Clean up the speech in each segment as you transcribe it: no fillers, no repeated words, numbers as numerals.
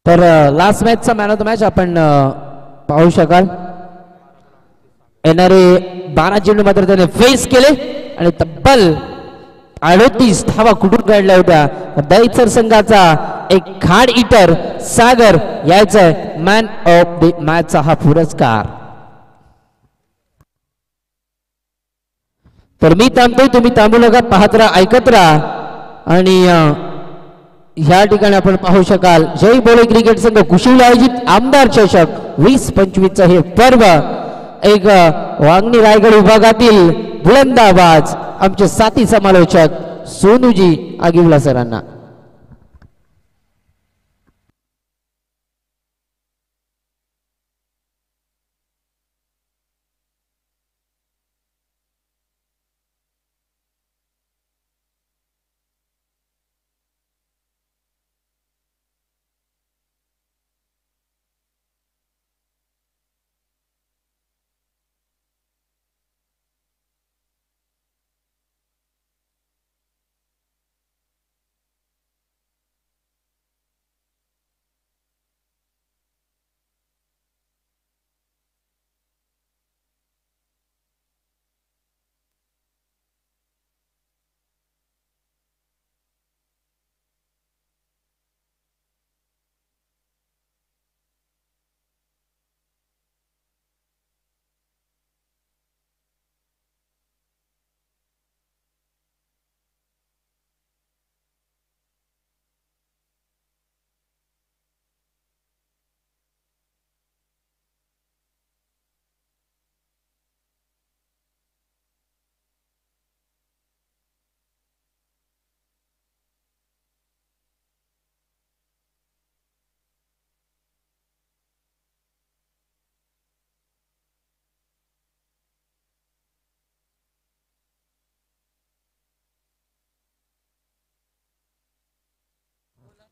तर लास्ट मॅचचा man of the match आपण पाहू शकाल. येणारे 12 चेंडू मात्र त्याने फेस केले आणि तब्बल 38 धावा कुठून काढल्या होत्या. दैसर संघाचा एक खाड इटर सागर यायचा मॅन ऑफ द मॅचचा हा पुरस्कार. तर मी थांबतोय, तुम्ही थांबू नका, पाहत राहा, ऐकत राहा. आणि ह्या ठिकाणी आपण पाहू शकाल जय बोले क्रिकेट संघ कुशीला आयोजित आमदार चषक 20-25 चे हे पर्व एक वांगणी रायगड विभागातील बुलंद आवाज आमचे साथी समालोचक सोनूजी आगिवला सरांना.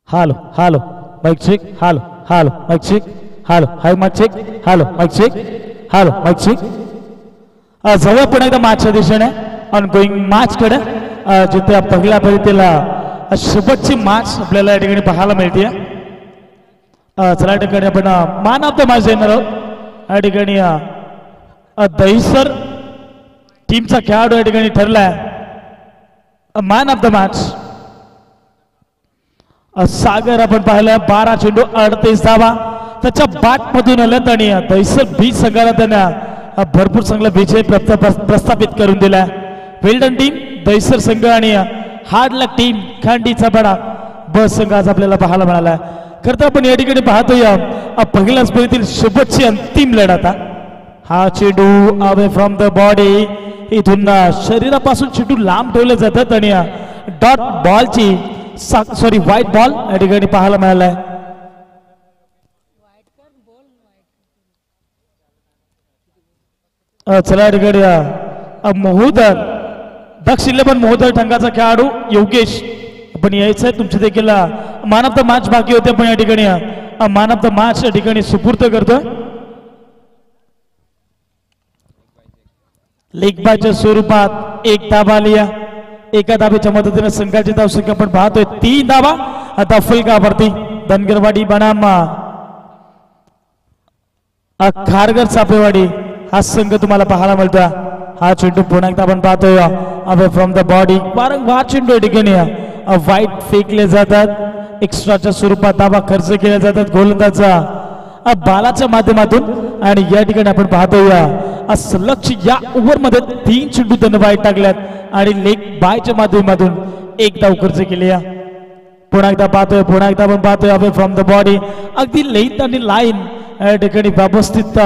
Halo, halo, mic check, halo, halo, mic check, halo, hi mic check, halo, mic check, halo, mic check. जाऊया पुन्हा एकदा मॅचच्या दिशेने ऑनगोईंग मॅच कडे, जिथे पहिल्या पहिलीला शेवटची मॅच आपल्याला या ठिकाणी पाहायला मिळते. चला या ठिकाणी आपण मॅन ऑफ द मॅच देणार आहोत. या ठिकाणी दहिसर टीमचा खेळाडू या ठिकाणी ठरलाय मॅन ऑफ द मॅच. सागर आपण पाहिलं 12 चेंडू 38 धावा त्याच्या बॅट मधून आल्यात आणि दहिसर बीच संघाला त्यांना भरपूर चांगला विजय प्रस्थापित करून दिलाय. वेल्डन टीम दहिसर संघ आणि हार्ड लक टीम खांडीचा बडा बस संघ आज आपल्याला पाहायला मिळाला. खरं तर आपण या ठिकाणी पाहतोय पहिल्या स्पर्धेतील शेवटची अंतिम लढत. हा चेंडू अवे फ्रॉम द बॉडी, इथून शरीरापासून चेंडू लांब ठेवले जातात आणि डॉट बॉलची व्हाईट बॉल या ठिकाणी पाहायला मिळालाय. चला या ठिकाणी महोदर दक्षिण पण महोदर ठंगाचा खेळाडू योगेश पण यायचंय. तुमचे देखील मॅन ऑफ द मॅच बाकी होते, पण या ठिकाणी मॅन ऑफ द मॅच या ठिकाणी सुपूर्द करतोय. लेग बायच्या स्वरूपात एक धावा लिया, एका धाब्याच्या मदतीने संघाची धावसंख्या आपण पाहतोय 3 धावा. आता फलकावरती धनगरवाडी बनाम खारघर सापेवाडी हा संघ तुम्हाला पाहायला मिळतो. हा चेंडू पुन्हा एकदा आपण पाहतोय अवे फ्रॉम द बॉडी. वारंवार चेंडू या ठिकाणी वाईट फेकले जातात, एक्स्ट्राच्या स्वरूपात धावा खर्च केल्या जातात गोलंदाजा बालाच्या माध्यमातून. आणि या ठिकाणी आपण पाहतोय सलग या ओव्हरमध्ये 3 चेंडू त्यांनी वाईट टाकल्यात आणि लेग बायच्या माध्यमातून एक धाव खर्च केली. पुन्हा एकदा पाहतोय आपण पाहतोय अवे फ्रॉम द बॉडी. अगदी लेंथ आणि लाईन या ठिकाणी व्यवस्थित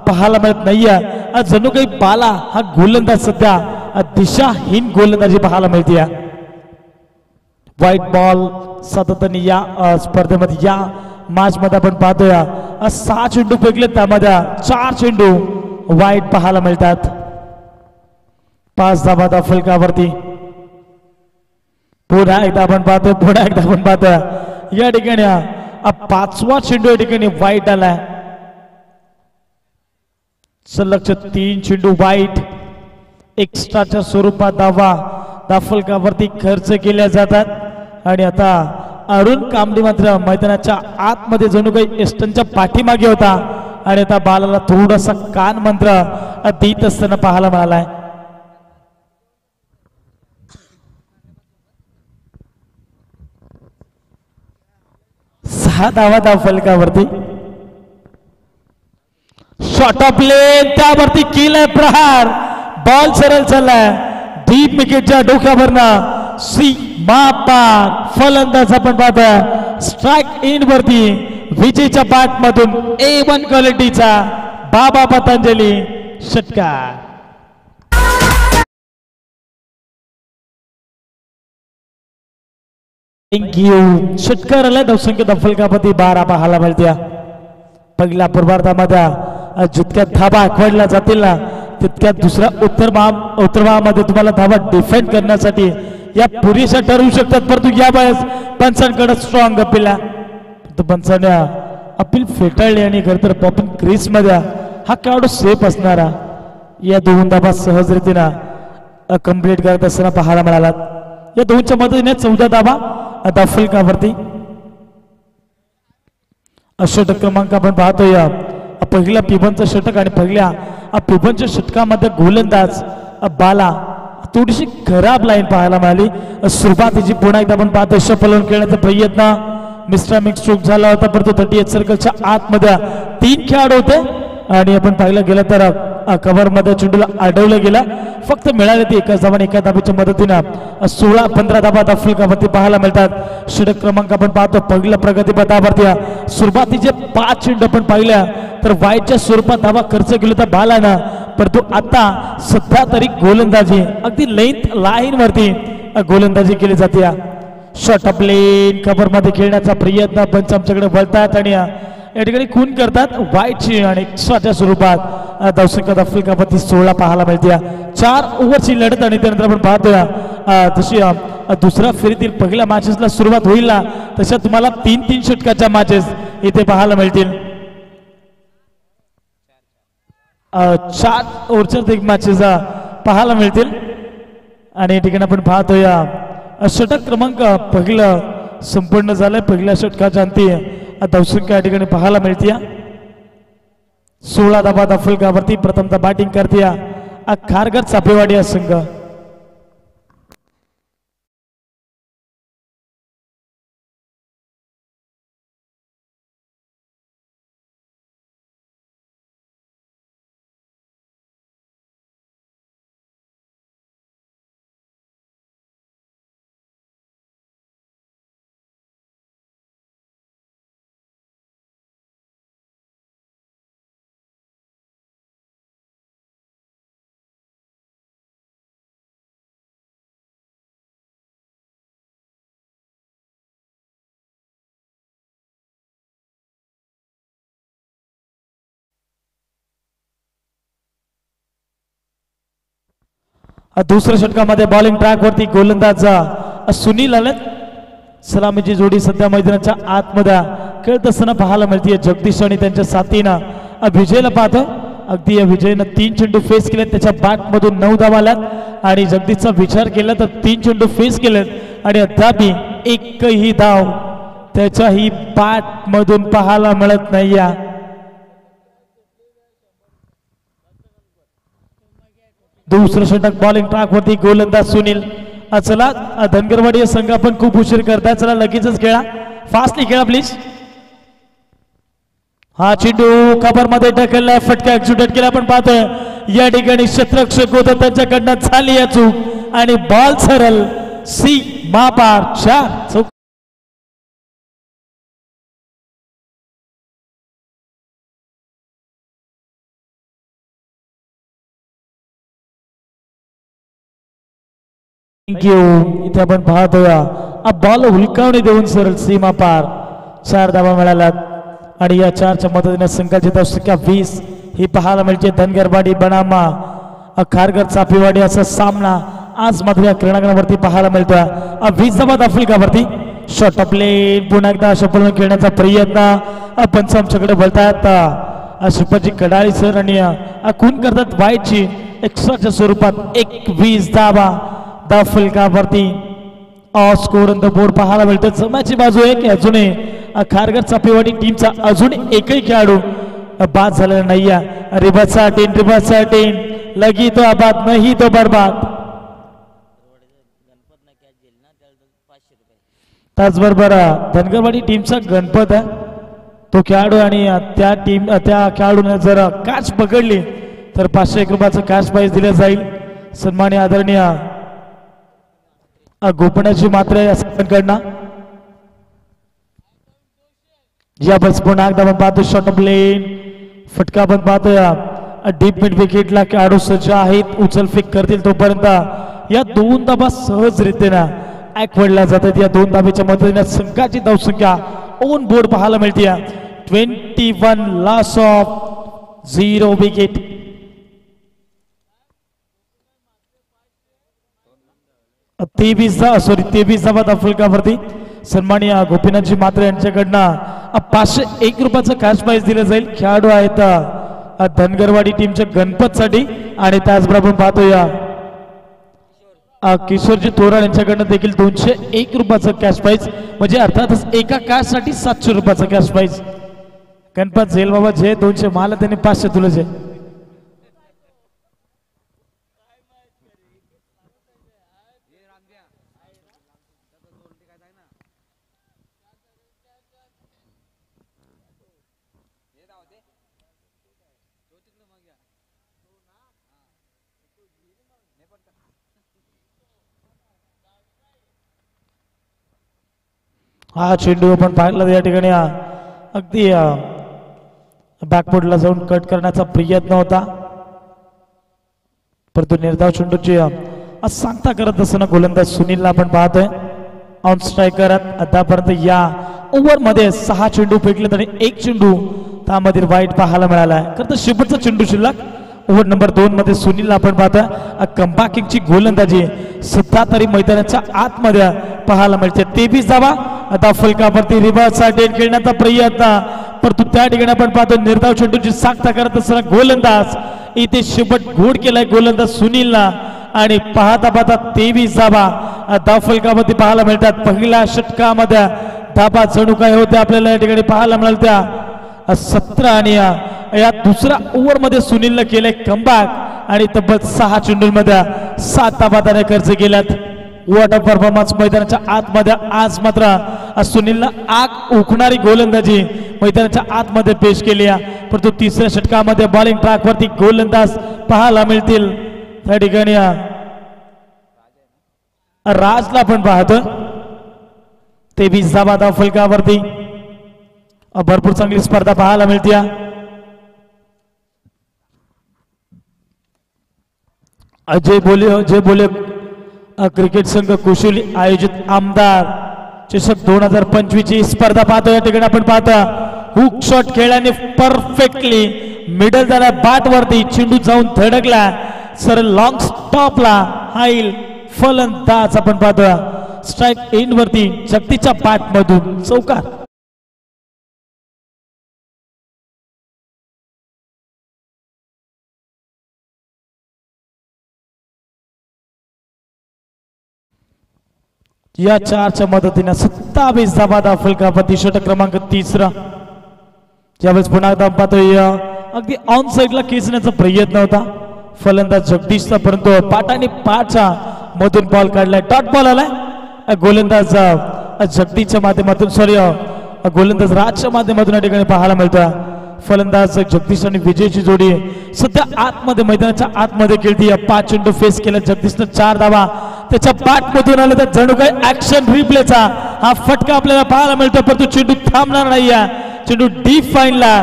पाहायला मिळत नाहीये. जणू काही बाला हा गोलंदाज सध्या दिशाहीन गोलंदाजी पाहायला मिळते. व्हाईट बॉल सातत्याने या स्पर्धेमध्ये या मॅच मध्ये आपण पाहतोय 6 चेंडू फेकले, त्यामध्ये 4 चेंडू वाईट पाहायला मिळतात. 5 धावा फलकावरती. पुन्हा एकदा आपण पाहतोय या ठिकाणी 5वा चेंडू या ठिकाणी वाईट आलाय. सलग 3 चेंडू वाईट एक्स्ट्राच्या स्वरूपात धावा फलकावरती खर्च केल्या जातात. आणि आता अरुण कांबळे मात्र मैदानाच्या आतमध्ये जणू काही एस्टनच्या पाठीमागे होता आणि आता बालाला थोडासा कान मंत्र देत असताना पाहायला मिळालाय. सहा धावा फलकावरती. शॉट ऑफ लेन त्यावरती केलाय प्रहार. बॉल सरळ चाललाय डीप विकेटच्या डोक्यावरनं सीमा पार. फलंदाज आपण पाहतोय स्ट्राइक इन वरती विजयच्या बॅट मधून A1 क्वालिटीचा बाबा पतंजली षटकार. थँक्यू. षटकाराला धावसंख्या दफलकापती 12 पाहायला मिळत्या. पहिल्या पूर्वार्धामध्ये जितक्या धाबा आखवडल्या जातील ना तितक्या दुसऱ्या उत्तरभागामध्ये तुम्हाला धाबा डिफेंड करण्यासाठी या पुरेशा ठरवू शकतात. परंतु या वेळेस पंचांकडे स्ट्रॉंग अपील आहे. पंचाने अपील फेटाळली आणि खरं तर पॉपिंग क्रीज मध्ये हा खेळाडू सेफ असणारा या दोन धाबा सहजरीतीनं कंप्लीट करत असताना पाहायला मिळाला. या दोनच्या मदतीने 14 धाबा दफलकावरती. षटक क्रमांक आपण पाहतोय पहिल्या पिबनचं षटक आणि पहिल्या पिबनच्या षटकामध्ये गोलंदाज बाला थोडीशी खराब लाईन पाहायला मिळाली. सुरुवातीची पुन्हा एकदा आपण पाहतोय शफल खेळण्याचा प्रयत्न मिस्टर मिक्स चूक झाला होता परंतु 38 सर्कलच्या आतमध्ये 3 खेळाडू होते आणि आपण पाहिलं गेलं तर कव्हर मध्ये चेंडूला अडवलं गेलं. फक्त मिळाले ते एकाच धावा एका धाबेच्या मदतीनं 16-15 धाबा दफलकावरती पाहायला मिळतात. षटक क्रमांक आपण पाहतो पहिल्या प्रगती पथावरती सुरुवातीचे 5 चेंडू आपण पाहिल्या तर वाईटच्या स्वरूपात धावा खर्च केला तर बालानं परंतु आता सध्या तरी गोलंदाजी अगदी लेंथ लाईन वरती गोलंदाजी केली जाते. शॉट ऑफ लेन कव्हर मध्ये खेळण्याचा प्रयत्न पंच आमच्याकडे वळतात आणि या ठिकाणी खून करतात वाईटची आणि एक्स्ट्राच्या स्वरूपात धावसंख्या दफलकावरती 16 पाहायला मिळते. 4 ओव्हरची लढत आणि त्यानंतर आपण पाहतोय जशी दुसऱ्या फेरीतील पहिल्या मॅचेसला सुरुवात होईल ना तशा तुम्हाला 3-3 षटकाच्या मॅचेस इथे पाहायला मिळतील. 4 ओव्हरच्या मॅचेस पाहायला मिळतील आणि या ठिकाणी आपण पाहतोय षटक क्रमांक पहिलं संपूर्ण झालंय. पहिल्या षटकाच्या अंती धावसंख्या या ठिकाणी पाहायला मिळते. 16 धाबा दफलकावरती प्रथमतः बॅटिंग करते खारघर चापेवाडी संघ. दुसऱ्या षटकामध्ये बॉलिंग ट्रॅक वरती गोलंदाज सुनील आलेत. सलामीची जोडी सध्या मैदानाच्या आतमध्ये खेळत असताना पाहायला मिळते. जगदीश आणि त्यांच्या साथीनं विजयला पाहतो. अगदी या विजयनं 3 चेंडू फेस केलेत त्याच्या बॅट मधून 9 धावा आल्यात आणि जगदीशचा विचार केला तर 3 चेंडू फेस केलेत आणि अद्यापही एकही धाव त्याच्याही बॅट मधून पाहायला मिळत नाही. दुसरं षटक बॉलिंग ट्रॅक वरती गोलंदाज सुनील. चला धनगरवाडी संघ आपण खूप उशीर करताय. चला लगेचच खेळा फास्टली खेळा प्लीज. हा चेंडू कव्हर मध्ये ढकललाय फटका एक्झिक्यूट केला. आपण पाहतोय या ठिकाणी क्षेत्ररक्षक होतं त्यांच्याकडनं झाली या चूक आणि बॉल सरळ सीमा पार 4 चौक. थँक्यू. इथे आपण पाहतोया बॉल हुलकावणी देऊन सरळ सीमा पार 4 धावा मिळाल्यात आणि या 4च्या मदतीने संघाची धावसंख्या 20 ही पाहायला मिळते. धनगरवाडी बनामा खारघर चापेवाडी असा सामना आज मात्र या क्रीडांगणावरती पाहायला मिळतोय. 20 धावा दफलकावरती. शॉट ऑफ लेन पुन्हा एकदा शफल खेळण्याचा प्रयत्न पंच आमच्याकडे बोलतात. सुपरची कडाळी सर आणि खून करतात वाईटची एक्स्ट्राच्या स्वरूपात 21 धावा दफलकावरती स्कोर ऑन द बोर्ड पाहायला मिळतं. जमाची बाजू आहे की अजूनही खारघर चापेवाडी टीमचा अजून एकही खेळाडू बाद झालेला नाही आहे. रिबाचा अटेंड लगी तो आबाद नाही तो बर्बाद. त्याचबरोबर धनगरवाडी टीमचा गणपत आहे तो खेळाडू आणि त्या खेळाडूने जर कॅच पकडली तर 501 रुपयाचं कॅश प्राइज दिलं जाईल. सन्मान्य आदरणीय गोपनाची मात्र या संघटना या बस पुन्हा एकदा आपण पाहतो शॉट ऑफ लेन फटका आपण पाहतोय डीप मिड विकेटला खेळाडू सज्ज आहेत. उचल फेक करतील तोपर्यंत या दोन धाबा सहजरित्यानं ऍक्वडल्या जातात. या दोन धाब्याच्या मदतीने संघाची धावसंख्या ऑन बोर्ड पाहायला मिळते 21 लॉस ऑफ 0 विकेट. तेवीस धाबा फलकावरती सन्माननीय गोपीनाथजी मात्रे यांच्याकडनं 501 रुपयाचं कॅश प्राइज दिलं जाईल. खेळाडू आहेत धनगरवाडी टीमच्या गणपत साठी आणि त्याचबरोबर पाहतो या किशोरजी तोराड यांच्याकडनं देखील 201 रुपयाचं कॅश प्राइज म्हणजे अर्थातच एका कॅश साठी 700 रुपयाचं कॅश प्राइज. गणपत झेल बाबा जे 200 मला त्यांनी 500 तुला जे हा चेंडू आपण पाहिला या ठिकाणी अगदी बॅकफुटला जाऊन कट करण्याचा प्रयत्न होता परंतु निर्धाव चेंडूची सांगता करत असताना गोलंदाज सुनीलला आपण पाहतोय. ऑन स्ट्रायकर आतापर्यंत या ओव्हर मध्ये 6 चेंडू फेकले आणि 1 चेंडू त्यामध्ये वाईट पाहायला मिळाला आहे. खरं तर शेवटचा चेंडू शिल्लक ओव्हर नंबर 2 मध्ये सुनीलला आपण पाहतोय कमबॅकिंगची गोलंदाजी सध्या तरी मैदानाच्या आतमध्ये पाहायला मिळते. 23 धावा आता फलकावरती रिव्हर्स अटेंड खेळण्याचा प्रयत्न परंतु त्या ठिकाणी आपण पाहतो निर्धाव चेंडूची साखता करत असताना गोलंदाज इथे शेवट घोड केलाय गोलंदाज सुनीलला आणि पाहता 23 धावा फलकावरती पाहायला मिळतात. पहिल्या षटकामध्ये धाबा जणू काय होत्या आपल्याला या ठिकाणी पाहायला मिळत्या 17 आणि या दुसऱ्या ओव्हर मध्ये सुनीलला केलंय कमबॅक आणि तब्बल 6 चेंडूंमध्ये 7 धाबा त्याने खर्च केल्यात. वॉटर परफॉर्मन्स मैदानाच्या आतमध्ये आज मात्र सुनीलला आग उखणारी गोलंदाजी मैदानाच्या आतमध्ये पेश केली आहे परंतु तिसऱ्या षटकामध्ये बॉलिंग ट्रॅक वरती गोलंदाज पाहायला मिळतील. त्या ठिकाणी राजला आपण पाहतो 23 धावा फलकावरती भरपूर चांगली स्पर्धा पाहायला मिळते. जय बोले क्रिकेट संघ कुशली आयोजित आमदार चषक 2025 ची स्पर्धा पाहतो. या ठिकाणी आपण पाहता हुक शॉट खेळल्याने परफेक्टली मिडल झाला बॅट वरती चेंडू जाऊन धडकला सरळ लॉंग स्टॉपला हाईल फलंदाज आपण पाहतो स्ट्राइक एंड वरती जगदीच्या बॅट मधून चौकार. या 4च्या मदतीने 27 धावा फलकावरती षटक क्रमांक 3. ज्यावेळेस पुन्हा एकदा पाहतोय अगदी ऑन साइडला खेचण्याचा प्रयत्न होता फलंदाज जगदीशचा परंतु पाटाने पाठच्या मधून बॉल काढलाय. डॉट बॉल आलाय गोलंदाज जगदीशच्या माध्यमातून गोलंदाज राजच्या माध्यमातून या ठिकाणी पाहायला मिळतोय. फलंदाज जगदीश आणि विजयची जोडी सध्या आतमध्ये मैदानाच्या आतमध्ये खेळती. 5 चेंडू फेस केला जगदीशनं 4 धावा त्याच्या बॅट मधून आलं तर जणू काही ऍक्शन रिप्लेचा हा फटका आपल्याला पाहायला मिळतो परंतु चेंडू थांबणार नाही. चेंडू डीप फाईनला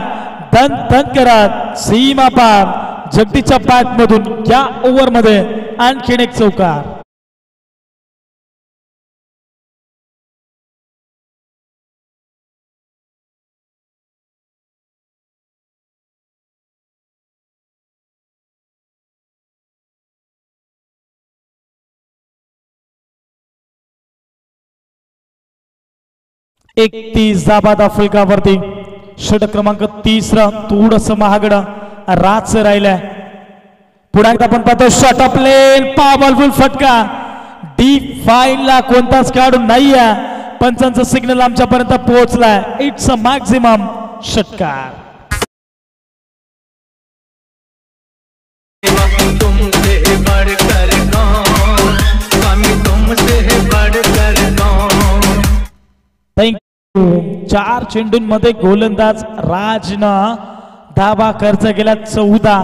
दन दन करत सीमा पार जगदीशच्या बॅट मधून या ओव्हर मध्ये आणखीन एक चौकार. एक 30 धाबा फलकावरती षटक क्रमांक 3 थोडस महागड राज राहिलाय. पुढे एकदा आपण पाहतो शॉट ऑफ लेन पावरफुल फटका डीप फाईनला कोणताच खेळाडू नाही आहे. पंचांचा सिग्नल आमच्यापर्यंत पोहोचलाय. इट्स अ मॅक्झिमम षटकार. तुमसे बढ़कर कौन, स्वामी तुमसे बढ़कर कौन. थँक्यू. 4 चेंडूंमध्ये गोलंदाज राजनं धावा खर्च केला 14.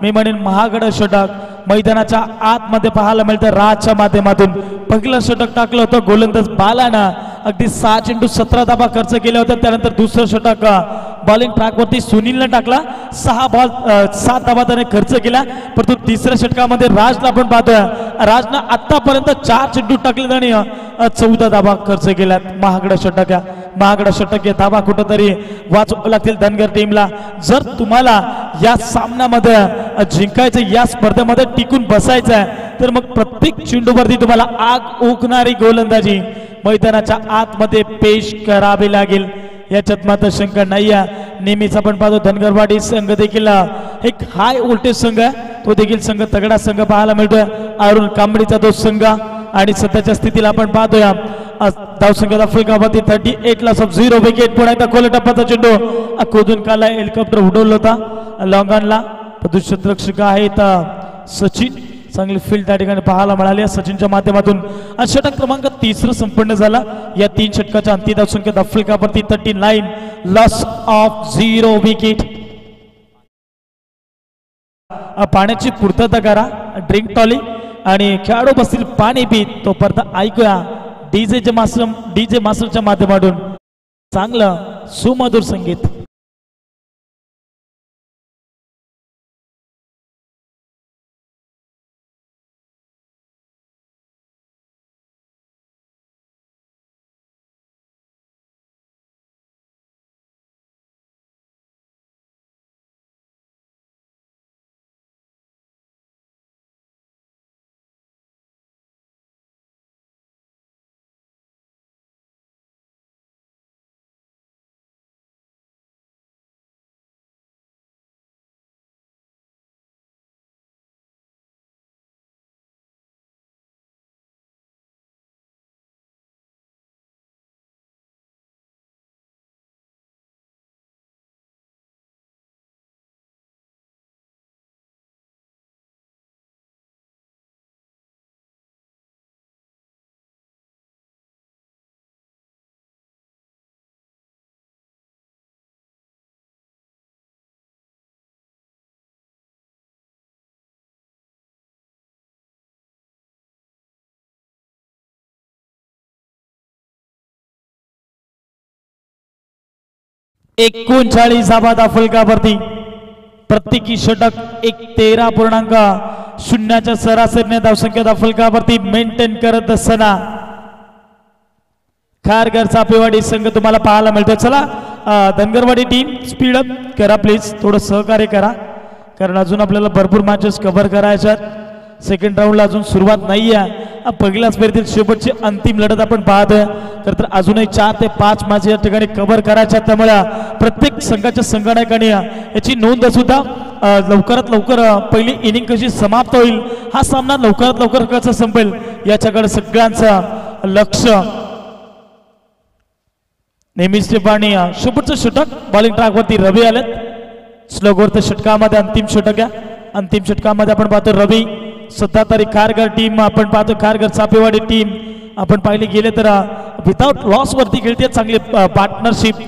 मी म्हणेन महागड षटक मैदानाच्या आतमध्ये पाहायला मिळतं. राजच्या माध्यमातून पहिलं षटक टाकलं होतं गोलंदाज बालानं. अगदी 6 चेंडू 17 धावा खर्च केल्या होत्या. त्यानंतर दुसरं षटक बॉलिंग ट्रॅकवरती सुनीलनं टाकला. 6 बॉल 7 धावा त्याने खर्च केला. परंतु तिसऱ्या षटकामध्ये राजला आपण पाहतोय. राजनं आतापर्यंत 4 चेंडू टाकले आणि 14 धावा खर्च केल्यात. महागड षटक या धावा कुठंतरी वाचवावं लागतील धनगर टीमला. जर तुम्हाला या सामन्यामध्ये जिंकायचं, या स्पर्धेमध्ये टिकून बसायचं आहे, तर मग प्रत्येक चेंडूवरती तुम्हाला आग ओकणारी गोलंदाजी मैदानाच्या आतमध्ये पेश करावी लागेल. याच्यात मात्र शंका नाही आहे. नेहमीच आपण पाहतो धनगरवाडी संघ देखील एक हाय व्होल्टेज संघ आहे. तो देखील संघ तगडा संघ पाहायला मिळतोय. अरुण कांबळीचा तो संघ आणि सध्याच्या स्थितीला आपण पाहतोय धावसंख्या फलकावरती 38 सब 0 विकेट. पुन्हा एकदा खोल टप्प्याचा चेंडू खोदून काला हेलिकॉप्टर उडवलं होता लॉंगॉनला. क्षेत्ररक्षक आहेत सचिन. चांगली फील्ड त्या ठिकाणी पाहायला मिळाली. सचिनच्या माध्यमातून षटक क्रमांक 3 संपन्न झाला. या 3 षटकाच्या अंतिम धावसंख्या फलकावरती 39 लॉस ऑफ 0 विकेट. पाण्याची पूर्तता करा, ड्रिंक टॉली आणि खेळाडू बसतील पाणी पीत. तो परत ऐकूया डीजे मास्टरच्या माध्यमातून चांगलं सुमधुर संगीत. एकोणचाळीस धावा फलकावरती. प्रत्येकी षटक 13.0 सरासरीने धावसंख्या फलकावरती मेंटेन करत असताना खारघर चापेवाडी संघ तुम्हाला पाहायला मिळतो. चला धनगरवाडी टीम स्पीड अप करा प्लीज, थोडं सहकार्य करा, कारण अजून आपल्याला भरपूर मॅचेस कव्हर करायच्यात. सेकंड राऊंडला अजून सुरुवात नाही आहे. पहिल्याच फेरीतील शेवटची अंतिम लढत आपण पाहतोय. तर अजूनही 4 ते 5 मॅच या ठिकाणी कव्हर करायच्या. त्यामुळे प्रत्येक संघाच्या संघटकांनी याची नोंद सुद्धा लवकरात लवकर पहिली इनिंग कशी समाप्त होईल, हा सामना लवकरात लवकर कसा संपेल याच्याकडे सगळ्यांचं लक्ष नेहमीच ते पाणी. शेवटचं षटक बॉलिंग ट्रॅकवरती रवी आलेत. स्लोगोरच्या षटकामध्ये अंतिम षटक आहे. अंतिम षटकामध्ये आपण पाहतो रवी. सध्या तरी खारघर टीम आपण पाहतो, खारघर चापेवाडी टीम आपण पाहिली गेले तर विदाउट लॉस वरती खेळते. चांगली पार्टनरशिप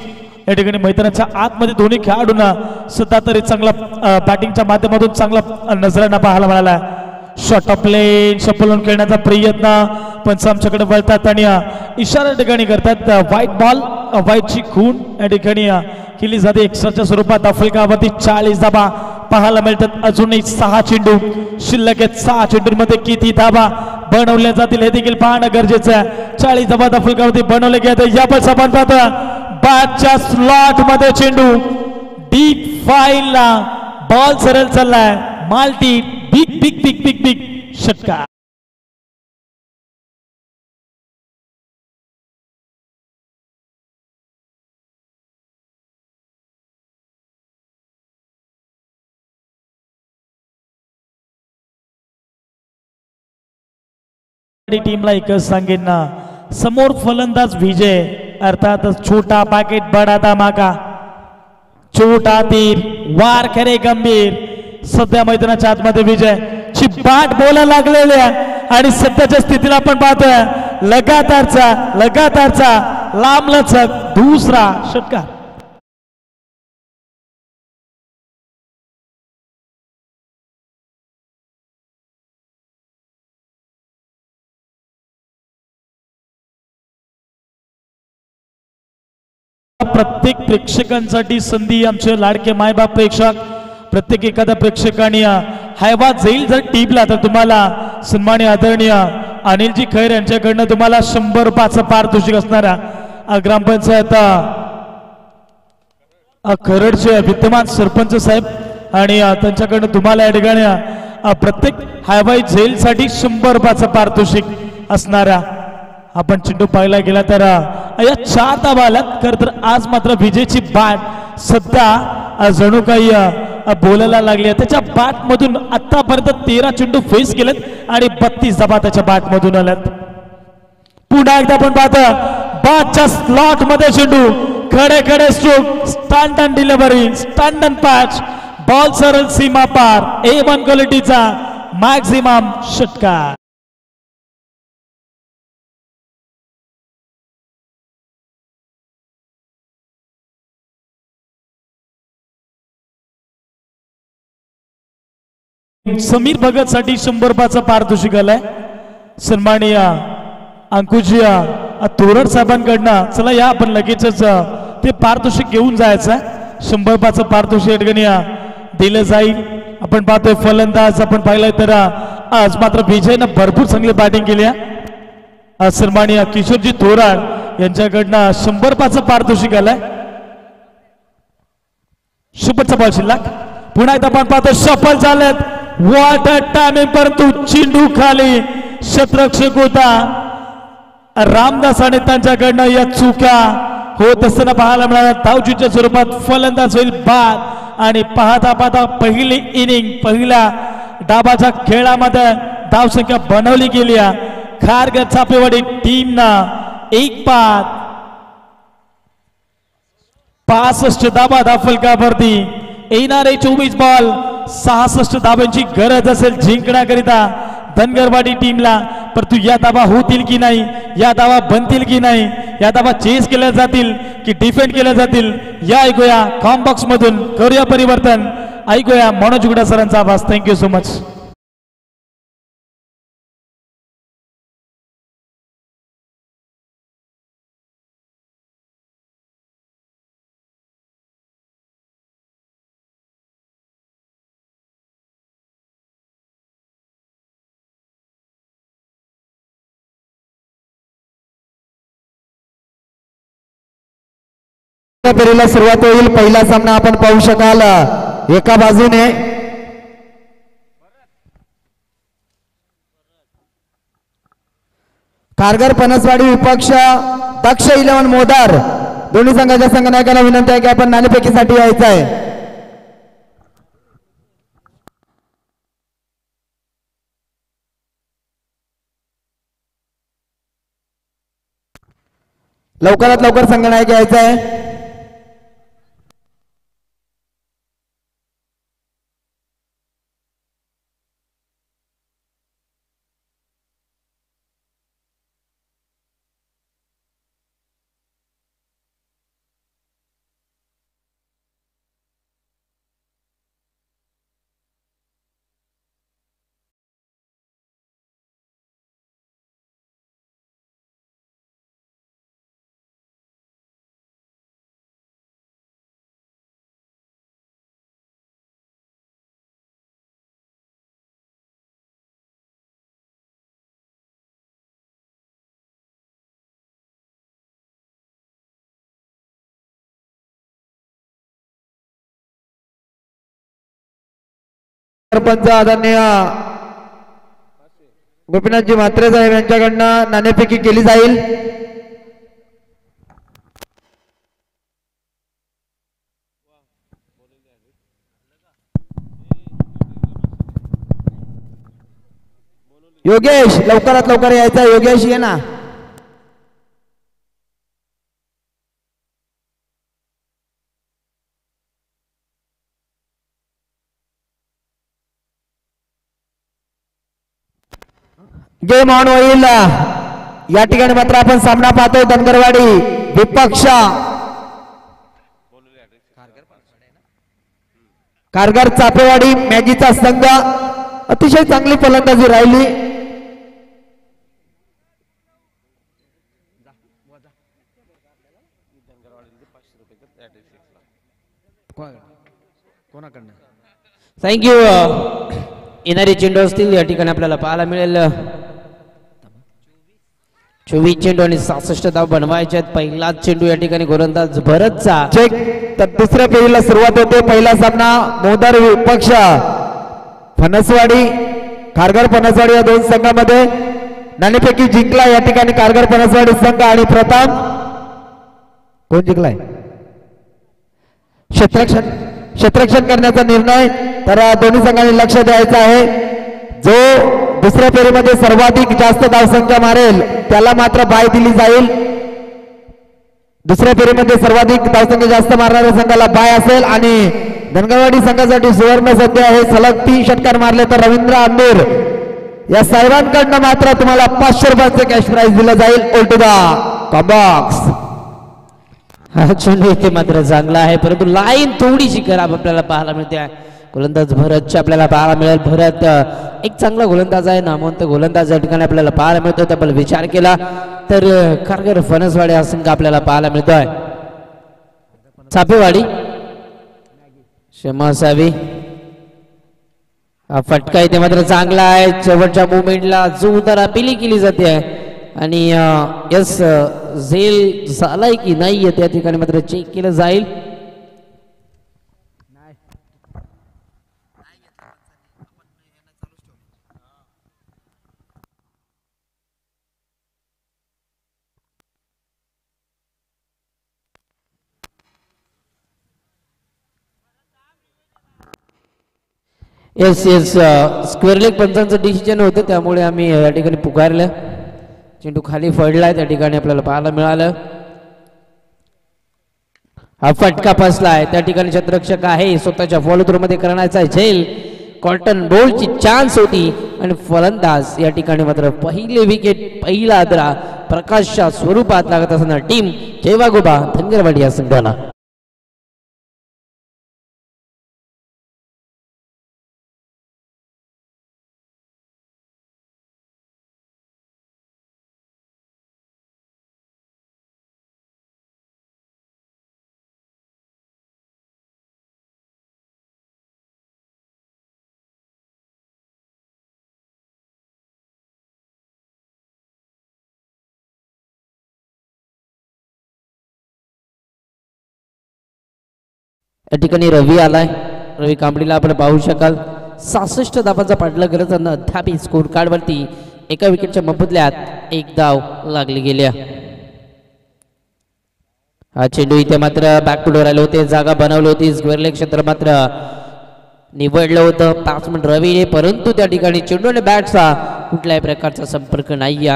या ठिकाणी मैदानाच्या आतमध्ये दोन्ही खेळाडूंना सध्या तरी चांगला बॅटिंगच्या माध्यमातून चांगला नजरांना पाहायला मिळाला. शॉर्ट ऑफ प्लेन शपलून खेळण्याचा प्रयत्न पंच आमच्याकडे वळतात आणि इशारा ठिकाणी करतात. व्हाईट बॉल व्हाईटची खून या ठिकाणी केली जाते. एक्स्ट्राच्या स्वरूपात फलकावरती 40 धाबा पाहायला मिळतात. अजूनही 6 चेंडू शिल्लक आहेत. 6 चेंडूंमध्ये किती धाबा बनवल्या जातील हे देखील पाहणं गरजेचं आहे. 40 धाबा फलकावरती बनवले गेले. या पण आपण पाहतो बॅटच्या स्लॉट मध्ये चेंडू डीप फाईलला बॉल सरळ चाललाय. Multi big big big big big षटकार. टीमला एकच सांगेन ना, समोर फलंदाज विजय अर्थातच छोटा पाकिट बडा धमाका, छोटा तीर वार खरे गंभीर. सध्या मैदानाच्या आतमध्ये विजय ची बाट बोला लागलेल्या आणि सध्याच्या स्थितीला आपण पाहतोय लगातारचा लांबलचक दुसरा षटकार. प्रत्येक प्रेक्षकांसाठी संधी, आमचे लाडके मायबाप प्रेक्षक, प्रत्येक एखाद्या प्रेक्षकाने हायवा जाईल जर टीपला तर तुम्हाला सन्माननीय आदरणीय अनिलजी खैर यांच्याकडनं तुम्हाला 100 रुपयाचं पारितोषिक असणारा ग्रामपंचायत खरडचे विद्यमान सरपंच साहेब आणि त्यांच्याकडनं तुम्हाला या ठिकाणी प्रत्येक हायवाई झेल साठी 100 रुपयाचं पारितोषिक असणारा. आपण चेंडू पाहायला गेला तर या 4 धावा आल्यात. खरं तर आज मात्र विजेची बाट सध्या जणू काही बोलायला लागली आहे. त्याच्या बाट मधून आतापर्यंत 13 चेंडू फेस केलेत आणि 32 धावा त्याच्या बाट मधून आल्यात. पुन्हा एकदा आपण पाहतो बाटच्या स्लॉट मध्ये चेंडू खडे stroke, stunt delivery, stunt patch, ball सरळ सीमा पार, A1 क्वालिटीचा मॅक्झिमम षटकार. समीर भगत साठी 100 रुपयाचं पारितोषिक आलंय सन्माननीय अंकुजी तोरड साहेबांकडनं. चला या आपण लगेचच ते पारितोषिक घेऊन जायचं. 100 रुपयाचं पारितोषिक दिलं जाईल. आपण पाहतोय फलंदाज आपण पाहिलं तर आज मात्र विजयनं भरपूर चांगली बॅटिंग केली आहे. सन्माननीय किशोरजी तोरड यांच्याकडनं 100 रुपयाचं पारितोषिक आलंय. शुभचा बॉल शिल्लक. पुन्हा एकदा आपण पाहतो सफल झालेत. वॉट अ टायमिंग, परंतु चेंडू खाली क्षेत्ररक्षक होता रामदास आणि त्यांच्याकडनं या चुका होत असताना पाहायला मिळाल्या. धावचूच्या स्वरूपात फलंदाज होईल बाद आणि पाहता पहिली इनिंग पहिल्या डाबाच्या खेळामध्ये धावसंख्या बनवली गेली. खारघर चापेवाडी टीमनं 1 बाद 65 धाबा धाफलकावरती. येणारे 24 बॉल 66 धाब्यांची गरज असेल जिंकण्याकरिता धनगरवाडी टीमला. परंतु या धाबा होतील की नाही, या धाबा बनतील की नाही, या धाबा चेस केल्या जातील की डिफेंड केल्या जातील, या ऐकूया कॉम्बॉक्स मधून. करूया परिवर्तन, ऐकूया मनोज गुडा सरांचा आवाज. Thank you so much. फेरीला सुरुवात होईल. पहिला सामना आपण पाहू शकाल. एका बाजूने खारघर पनसवाडी विपक्ष दक्ष 11 मोदार. दोन्ही संघाच्या संघनायकांना विनंती आहे की आपण नाणेफेकीसाठी यायचं आहे. लवकरात लवकर संघनायक यायचं आहे. सरपंच आदरणीय गोपीनाथजी म्हात्रे साहेब यांच्याकडनं नाणेफेकी केली जाईल. योगेश लवकरात लवकर यायचा. योगेश ये ना. गेम ऑन होईल. या ठिकाणी मात्र आपण सामना पाहतोय. धनगरवाडी विपक्ष कारगर चापेवाडी मॅगीचा संघ. अतिशय चांगली फलंदाजी राहिली. थँक्यू. येणारे चेंडू असतील या ठिकाणी आपल्याला पाहायला मिळेल. 24 चेंडू आणि 66 धाव बनवायचे आहेत. पहिलाच चेंडू या ठिकाणी गोलंदाज भरतचा. चेक. तर दुसऱ्या फेरीला सुरुवात होते. पहिला सामना मोदार विपक्ष फणसवाडी कारगर फणसवाडी या दोन संघामध्ये नाणेफेकी जिंकला या ठिकाणी कारगर फणसवाडी संघ. आणि प्रथम कोण जिंकलाय? क्षेत्ररक्षण करण्याचा निर्णय. तर दोन्ही संघांनी लक्ष द्यायचं आहे. जो दुसऱ्या फेरीमध्ये सर्वाधिक जास्त धावसंख्या मारेल त्याला मात्र बाय दिली जाईल. दुसऱ्या फेरीमध्ये सर्वाधिक धावसंख्या जास्त मारणाऱ्या संघाला बाय असेल. आणि धनगरवाडी संघासाठी सुवर्ण संधी आहे. सलग 3 षटकार मारले तर रवींद्र आंबेर या साहेबांकडनं मात्र तुम्हाला 500 रुपयाचे कॅश प्राइज दिलं जाईल. All to the combox. हा चेंडू इथे मात्र चांगला आहे परंतु लाईन थोडीशी खराब आपल्याला पाहायला मिळते. गोलंदाज भरतची आपल्याला पाहायला मिळेल. भरत एक चांगला गोलंदाज आहे. नामवंत गोलंदाज या ठिकाणी आपल्याला पाहायला मिळतो. त्याबद्दल विचार केला तर कारगर फणसवाडी हा संघ आपल्याला पाहायला मिळतोय. चापेवाडी क्षमा असावी. हा फटका इथे मात्र चांगला आहे. शेवटच्या मुवमेंटला जोरदार अपील केली जाते आणि यस झेल झालाय की नाही त्या ठिकाणी मात्र चेक केलं जाईल. येस येस स्क्वेअर लेग पंचांचं डिसिजन होतं त्यामुळे आम्ही या ठिकाणी पुकारलं. चेंडू खाली पडलाय त्या ठिकाणी आपल्याला पाहायला मिळालं. हा फटका फसलाय. त्या ठिकाणी क्षेत्ररक्षक आहे स्वतःच्या फॉलो थ्रू मध्ये करण्याचा झेल. कॉटन बॉलची चान्स होती आणि फलंदाज या ठिकाणी मात्र पहिले विकेट पहिला आदरा प्रकाशच्या स्वरूपात लागत असताना टीम जयवागोबा धनगरवाडी या संघाला. या ठिकाणी रवी आलाय. रवी कांबळीला आपण पाहू शकाल. 66 धावांचा पाठलाग करत असताना अद्याप स्कोर कार्ड वरती एका विकेटच्या मोबदल्यात 1 धाव लागली गेल्या. हा चेंडू इथे मात्र बॅकफुटवर राहिले होते. जागा बनवली होती. स्क्वेअर लेग क्षेत्र मात्र निवडलं होतं 5 मिनिट रवीने परंतु त्या ठिकाणी चेंडू आणि बॅटचा कुठल्याही प्रकारचा संपर्क नाही.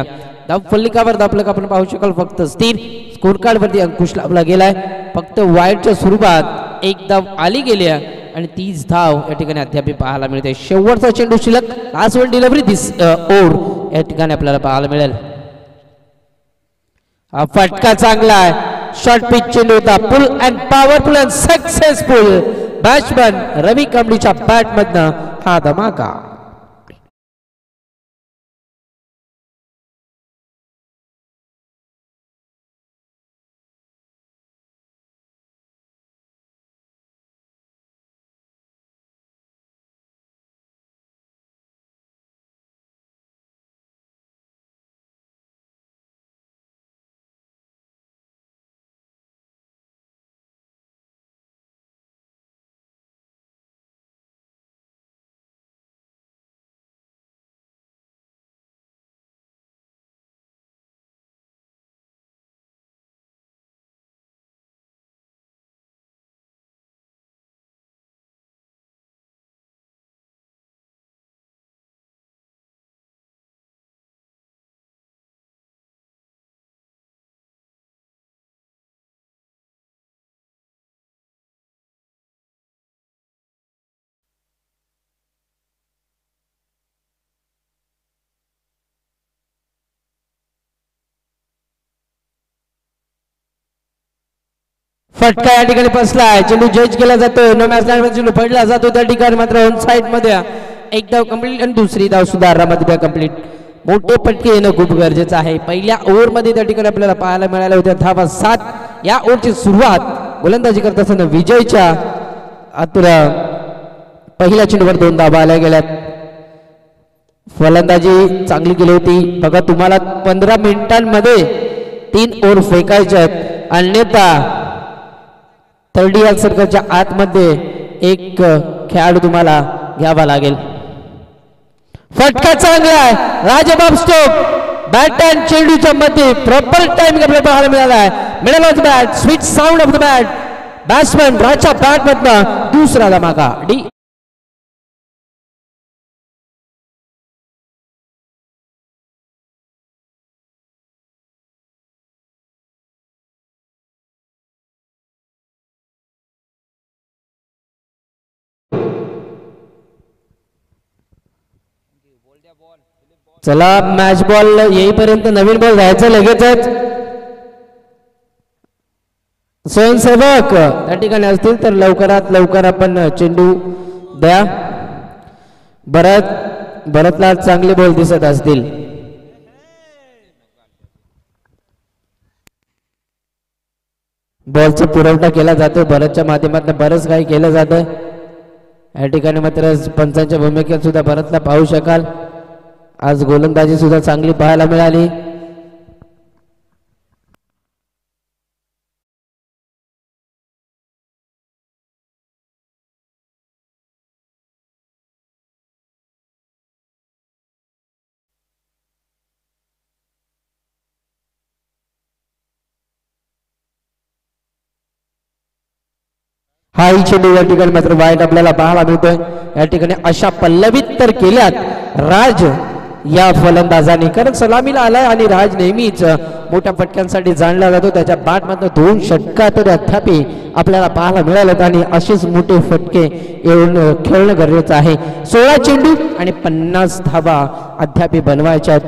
धाव फलकावर दाबलं आपण पाहू शकाल. फक्त स्थिर स्कोर कार्ड वरती अंकुश लावला गेलाय. फक्त वाईडच्या स्वरूपात 1 धाव आली गेली आणि 30 धाव या ठिकाणी अद्याप पाहायला मिळते. शेवटचा चेंडू शिल्लक लास्ट वन डिलिव्हरी दिस ओव्हर या ठिकाणी आपल्याला पाहायला मिळेल. हा फटका चांगला आहे. शॉर्ट पिच चेंडू होता. Full and powerful and successful batsman Ravi कांबळीच्या बॅट मधनं हा धमाका. फटका या ठिकाणी बसलाय. चेंडू जज केला जातो. नो मॅच लाईन चेंडू पडला जातो त्या ठिकाणी मात्र ऑन साइड मध्ये एक धाव कंप्लीट आणि दुसरी धाव सुद्धा आरामात कंप्लीट. मोठे फटके येणं खूप गरजेचं आहे. पहिल्या ओव्हर मध्ये त्या ठिकाणी आपल्याला पाहायला मिळाल्या होत्या धावा 7. या ओव्हरची सुरुवात गोलंदाजी करत असताना विजयच्या आतुरा पहिल्या चेंडूवर 2 धावा आल्या गेल्यात. फलंदाजी चांगली केली होती. बघा तुम्हाला 15 मिनिटांमध्ये 3 ओव्हर फेकायच्या आहेत. अन्यथा 30 सर्कलच्या आतमध्ये एक खेळाडू तुम्हाला घ्यावा लागेल. फटका चांगला आहे. राजबाब स्टोक बॅट अँड चेंडूच्या मध्ये प्रॉपर टाइमिंग आपल्याला पाहायला मिळाला आहे. Middle of the bat sweet sound of the bat. Batsman राजच्या बॅट मधनं दुसरा धमाका. डी चला मॅच बॉल येईपर्यंत नवीन बॉल द्यायचा लगेचच. स्वयंसेवक त्या ठिकाणी असतील तर लवकरात लवकर आपण चेंडू द्या. भरतला चांगले बॉल दिसत असतील. बॉलचा पुरवठा केला जातो. भरतच्या माध्यमातून बरंच काही केलं जातं. या ठिकाणी मात्र पंचांच्या भूमिकेत सुद्धा भरतला पाहू शकाल. आज गोलंदाजी सुद्धा चांगली पाहायला मिळाली. हा चेंडू या ठिकाणी मात्र वाईट आपल्याला पाहायला मिळतोय. या ठिकाणी अशा पल्लवित तर केल्यात राज या फलंदाजाने, कारण सलामीला आलाय आणि राज नेहमीच मोठ्या फटक्यांसाठी जाणला जातो. त्याच्या बॅट मधून 2 षटका तर अद्यापि आपल्याला पाहायला मिळालेत आणि असेच मोठे फटके येऊन खेळणं गरजेचं आहे. 16 चेंडू आणि 50 धावा अद्यापि बनवायच्या.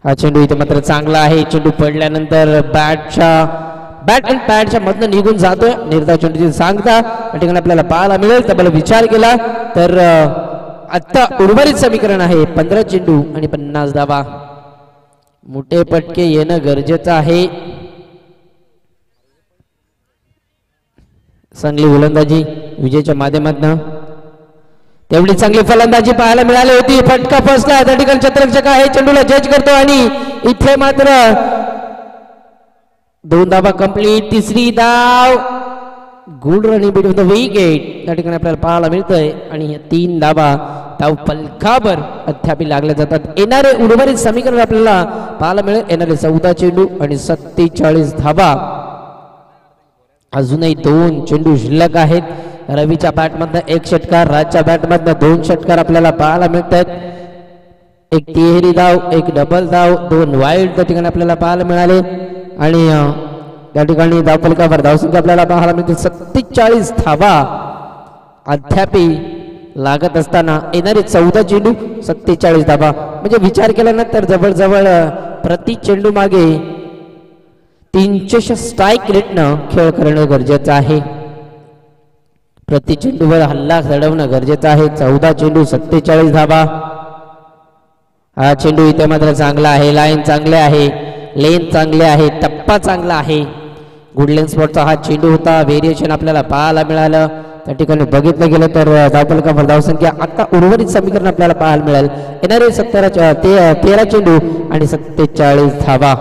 हा चेंडू इथे मात्र चांगला आहे. चेंडू पडल्यानंतर बॅट अँड पॅडच्या मधनं निघून जातोय. निर्धाव चेंडूची सांगता या ठिकाणी आपल्याला पाहायला मिळेल. तर विचार केला तर आता उर्वरित समीकरण आहे 15 चेंडू आणि 50 धावा. मोठे पटके येणं गरजेचं आहे. चांगली गोलंदाजी विजयच्या माध्यमातून तेवढी चांगली फलंदाजी पाहायला मिळाली होती. फटका फसला त्या ठिकाणी क्षेत्ररक्षक आहे चेंडूला जज करतो आणि इथे मात्र 2 धावा कंप्लीट. तिसरी धाव good running between the wicket त्या ठिकाणी आपल्याला पाहायला मिळतंय आणि 3 धावा धाव पलकावर अद्यापि लागल्या जातात. येणारे उर्वरित समीकरण आपल्याला पाहायला मिळेल. येणारे 14 चेंडू आणि 47 धावा. अजूनही 2 चेंडू शिल्लक आहेत. रवीच्या बॅटमधनं 1 षटकार, राजच्या बॅटमधनं 2 षटकार आपल्याला पाहायला मिळतात. एक तिहेरी धाव, एक डबल धाव, 2 वाईड त्या ठिकाणी आपल्याला पाहायला मिळाले आणि त्या ठिकाणी धावफलकावर धावसंख्या आपल्याला पाहायला मिळते 47 धावा अद्यापि लागत असताना येणारे 14 चेंडू 47 धावा. म्हणजे विचार केल्यानंतर जवळजवळ प्रति चेंडू मागे 300 स्ट्राईक रेटनं खेळ करणं गरजेचं आहे. प्रति चेंडूवर हल्ला चढवणं गरजेचं आहे. 14 चेंडू 47 धावा. हा चेंडू इथे मात्र चांगला आहे. लाईन चांगले आहे, लेन चांगले आहे, टप्पा चांगला आहे. गुडलेन स्पॉटचा हा चेंडू होता. व्हेरिएशन आपल्याला पाहायला मिळालं. त्या ठिकाणी बघितलं गेलं तर धावफलकावर धावसंख्या आता उर्वरित समीकरण आपल्याला पाहायला मिळेल. येणारे 13 चेंडू आणि 47 धावा.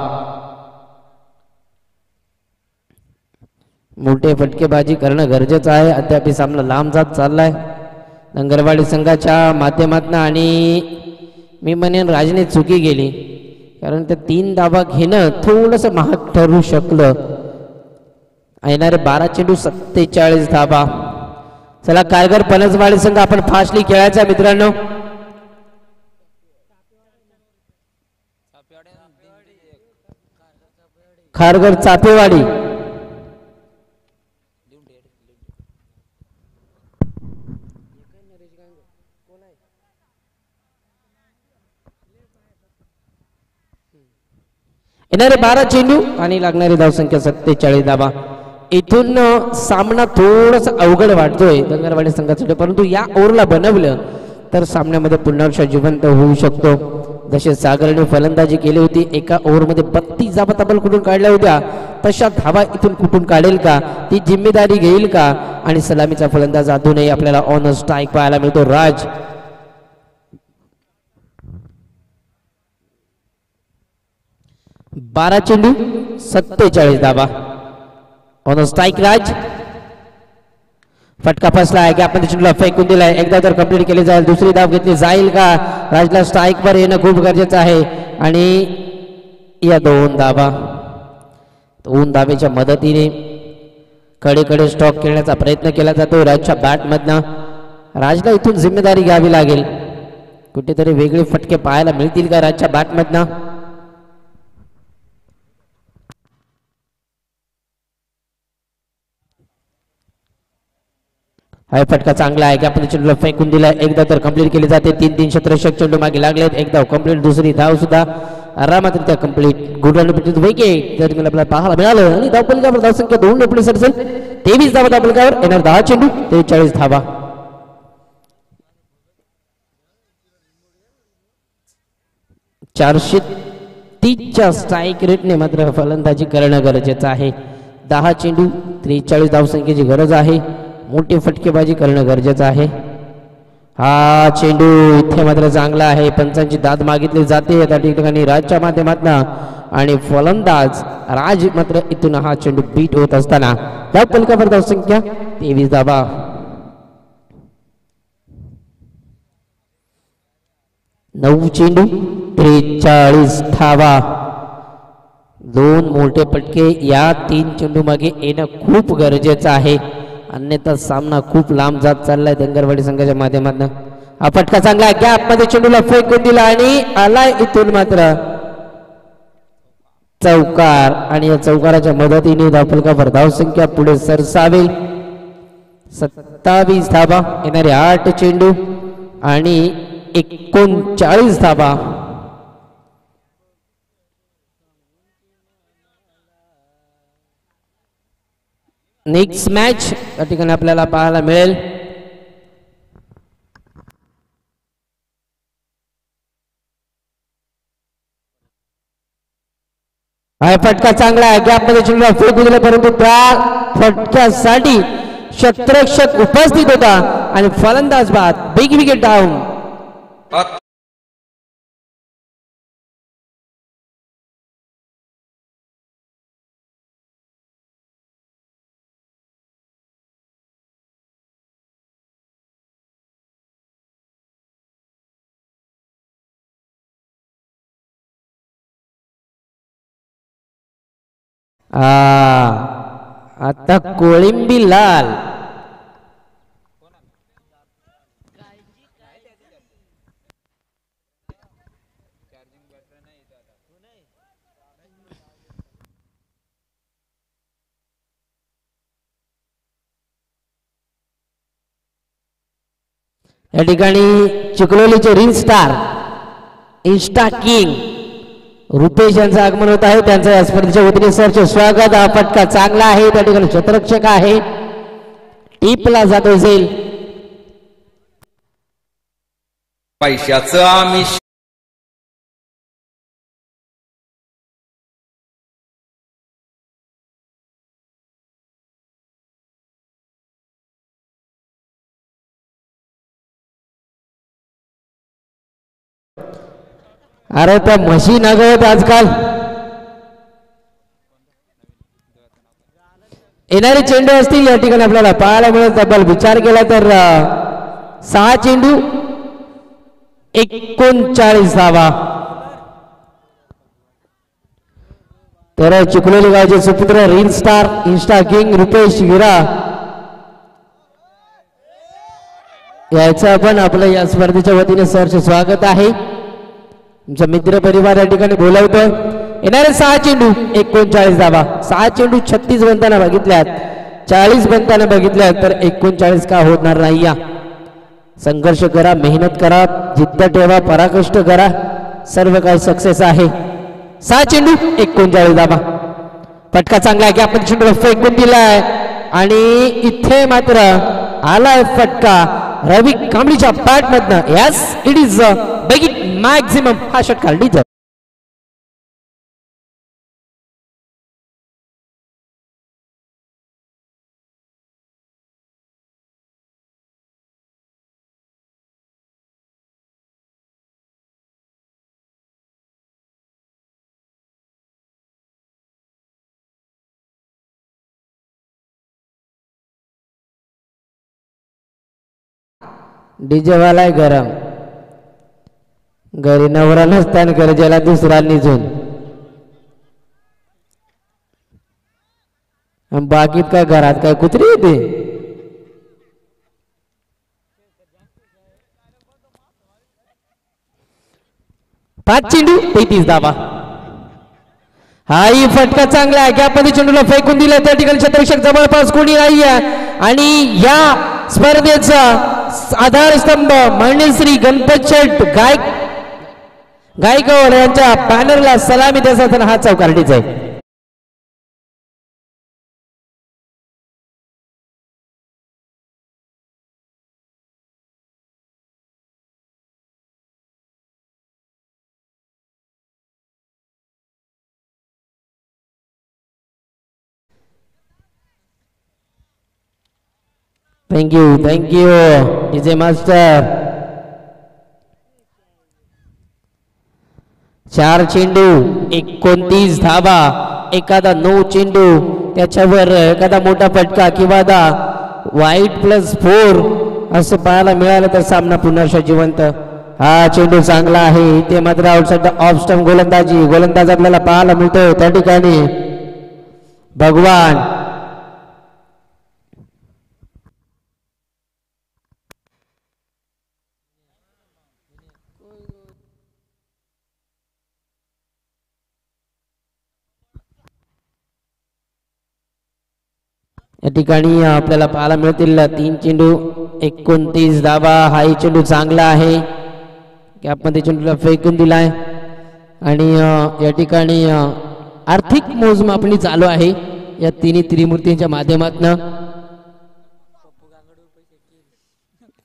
मोठे फटकेबाजी करणं गरजेचं आहे. अद्याप सामना लांब जात चाललाय नंगरवाडी संघाच्या माध्यमातून आणि मी म्हणेन राजने चुकी गेली, कारण त्या 3 धावा घेणं थोडंसं महाग ठरू शकलं. येणारे 12 चेंडू 47 धाबा. चला कारगर पनसवाडी संघ आपण फास्टली खेळायचा मित्रांनो. खारघर चापेवाडी येणारे 12 चेंडू आणि लागणारी धावसंख्या 47 धाबा. इथून सामना थोडासा अवघड वाटतोय दंगरवाडी संघासाठी, परंतु या ओव्हरला बनवलं तर सामन्यामध्ये पुनर्ष जिवंत होऊ शकतो. जसे सागरने फलंदाजी केली होती, एका ओव्हरमध्ये 32 धाबा तब्बल कुठून काढल्या होत्या, तशा धाबा इथून कुठून काढेल का, ती जिम्मेदारी घेईल का. आणि सलामीचा फलंदाज अजूनही आपल्याला ऑन स्ट्राईक पाहायला मिळतो राज. बारा चेंडू 47 धाबा. ऑन स्ट्राईक राज. फटका फसला आहे, गॅपमध्ये चेंडूला फेकून दिलाय. एकदा तर कंप्लीट केली जाईल, दुसरी धाव घेतली जाईल का. राजला स्ट्राईक वर येणं खूप गरजेचं आहे. आणि या 2 धाबा, 2 धावेच्या मदतीने कडे स्टॉक खेळण्याचा प्रयत्न केला जातो राजच्या बॅट मधनं. राजला इथून जिम्मेदारी घ्यावी लागेल. कुठेतरी वेगळे फटके पाहायला मिळतील का राजच्या बॅट मधनं. हा फटका चांगला आहे, गॅपमध्ये चेंडूला फेकून दिलाय. एकदा तर कंप्लीट केली जाते. 3-3 शतरक्षक चेंडू मागे लागलेत. एकदा कंप्लीट, दुसरी धाव सुद्धा आरामात कंप्लीट. गुड रन विकेट जर आपल्याला पाहायला मिळालं. आणि धावपलकावर धावसंख्या 2 ने पुढे सरसेल. 23 धावा धावपलकावर. येणार 10 चेंडू 43 धावा. .430च्या स्ट्राईक रेटने मात्र फलंदाजी करणं गरजेचं आहे. 10 चेंडू 43 धावसंख्येची गरज आहे. मोठी फटकेबाजी करणं गरजेचं आहे. हा चेंडू इथे मात्र चांगला आहे. पंचांची दाद मागितली जाते त्या ठिकाणी राजच्या माध्यमातून. आणि फलंदाज राज मात्र इथून हा चेंडू बीट होत असताना या पलकावर धावसंख्या 23 धावा. 9 चेंडू 43 धावा. 2 मोठे फटके या 3 चेंडू मागे येणं खूप गरजेचं आहे, अन्यथा सामना खूप लांब जात चाललाय दंगरवाडी संघाच्या माध्यमातून. हा फटका चांगला आहे, गॅप मध्ये चेंडूला फेकून दिला आणि आलाय इथून मात्र चौकार. आणि या चौकाराच्या मदतीने धावफलकावर धावसंख्या पुढे सरसावेल. 27 धाबा. येणारे 8 चेंडू आणि 39 धाबा. नेक्स्ट मॅच या ठिकाणी आपल्याला पाहायला मिळेल. हा फटका चांगला आहे, गॅप मध्ये चेंडूला फेकून दिला, परंतु त्या फटक्यासाठी क्षेत्ररक्षक उपस्थित होता आणि फलंदाज बाद. Big wicket down. आता कोळिंबी लाल. या ठिकाणी चिखलोलीचे reel star insta king Rupesh यांचं आगमन होत आहे. त्यांचं या स्पर्धेच्या वतीने सरचे स्वागत. हा फटका चांगला आहे, त्या ठिकाणी क्षेत्ररक्षक आहे, टीपला जात असेल. पैशाचं आमिष. अरे त्या म्हशी नगवत आजकाल. येणारे चेंडू असतील या ठिकाणी आपल्याला पाहायला मिळत. तब्बल विचार केला तर 6 चेंडू 39 धावा. तर चिखलोली गावचे सुपुत्र reel star Insta king Rupesh गिरा यायचं आपण आपलं या स्पर्धेच्या वतीने सरचे स्वागत आहे. तुमचा मित्र परिवार या ठिकाणी बोलवतोय. येणारे 6 चेंडू 39 धावा. 6 चेंडू 36 बनताना बघितल्यात, 40 बनताना बघितल्यात, तर 39 का होणार नाही. या संघर्ष करा, मेहनत करा, जिद्द ठेवा, पराकष्ट करा, सर्व काही सक्सेस आहे. 6 चेंडू 39 धावा. फटका चांगला आहे की आपण चेंडूला फेकून दिलाय आणि इथे मात्र आलाय फटका रवी कांबळीच्या बॅट मधनं. Yes, it is big hit maximum. हा षटकार डिझर्व. डीजे वालाय गरम, घरी नवरा नसताना गरजेला दुसरा निजून. बाकीत काय घरात काय कुत्री येते. पाच चेंडू 33 धावा. हाही फटका चांगला आहे. गॅपमध्ये चेंडूला फेकून दिला. त्या ठिकाणी क्षेत्ररक्षक जवळपास कोणी नाही आहे आणि या स्पर्धेचा आधारस्तंभ मान्यश्री गणपत शेठ गायकवाड यांच्या बॅनरला सलामी देत हा चौकारडीचा आहे. Thank you DJ master. 4 चेंडू 29 धावा. एखादा 9 चेंडू त्याच्यावर एखादा मोठा फटका किंवा वाईट +4 असं पाहायला मिळालं तर सामना पुन्हा जिवंत. हा चेंडू चांगला आहे. ते मात्र आउटसाइड ऑफ स्टंप गोलंदाज आपल्याला पाहायला मिळतो. त्या ठिकाणी भगवान या ठिकाणी आपल्याला पाहायला मिळतील 3 चेंडू 29 धावा. हाही चेंडू चांगला आहे. कॅपमध्ये चेंडूला फेकून दिलाय आणि या ठिकाणी आर्थिक मोजमापणी चालू आहे या तिन्ही त्रिमूर्तींच्या माध्यमातून.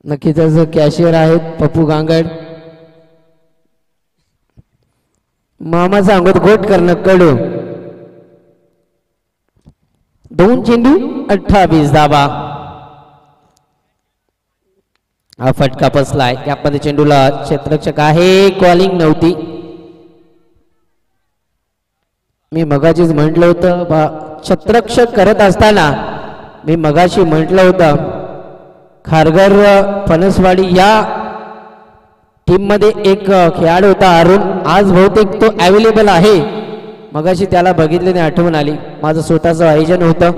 नक्कीच कॅशियर आहेत पप्पू गांगड. मामा सांगत गोट करणं कडू. 2 चेंडू 28 धावा. हा फटका बसलाय. त्यामध्ये चेंडूला क्षेत्ररक्षक आहे. कॉलिंग नव्हती. मी मगाशीच म्हटलं होतं क्षेत्ररक्षक करत असताना मी मगाशी म्हटलं होतं खारघर फणसवाडी या टीम मध्ये एक खेळाडू होता अरुण. आज बहुतेक तो अवेलेबल आहे. मगाशी त्याला बघितल्याने आठवण आली. माझं स्वतःचं आयोजन होतं.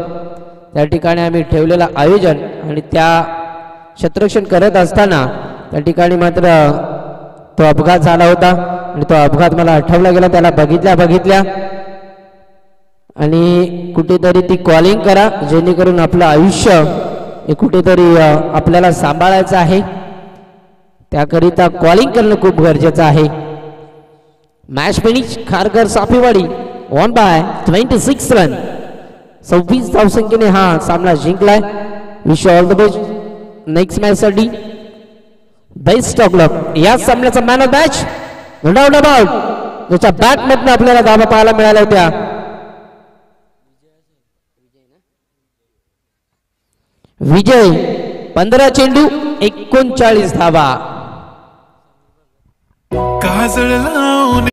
त्या ठिकाणी आम्ही ठेवलेलं आयोजन आणि त्या क्षेत्ररक्षण करत असताना त्या ठिकाणी मात्र तो अपघात झाला होता आणि तो अपघात मला आठवला गेला. त्याला बघितल्या आणि कुठेतरी ती कॉलिंग करा जेणेकरून आपलं आयुष्य हे कुठेतरी आपल्याला सांभाळायचं आहे. त्याकरिता कॉलिंग करणं खूप गरजेचं आहे. Match finish Kharghar Sapewadi won by 26 run. 26 धावसंख्येने हा सामना जिंकलाय. Wish all the best next match साठी. Best of luck. या सामन्याचा man of match no doubt about त्याच्या बॅट मधनं आपल्याला धावा पाहायला मिळाल्या होत्या. विजय 15 चेंडू 39 धावा. काजळ लावून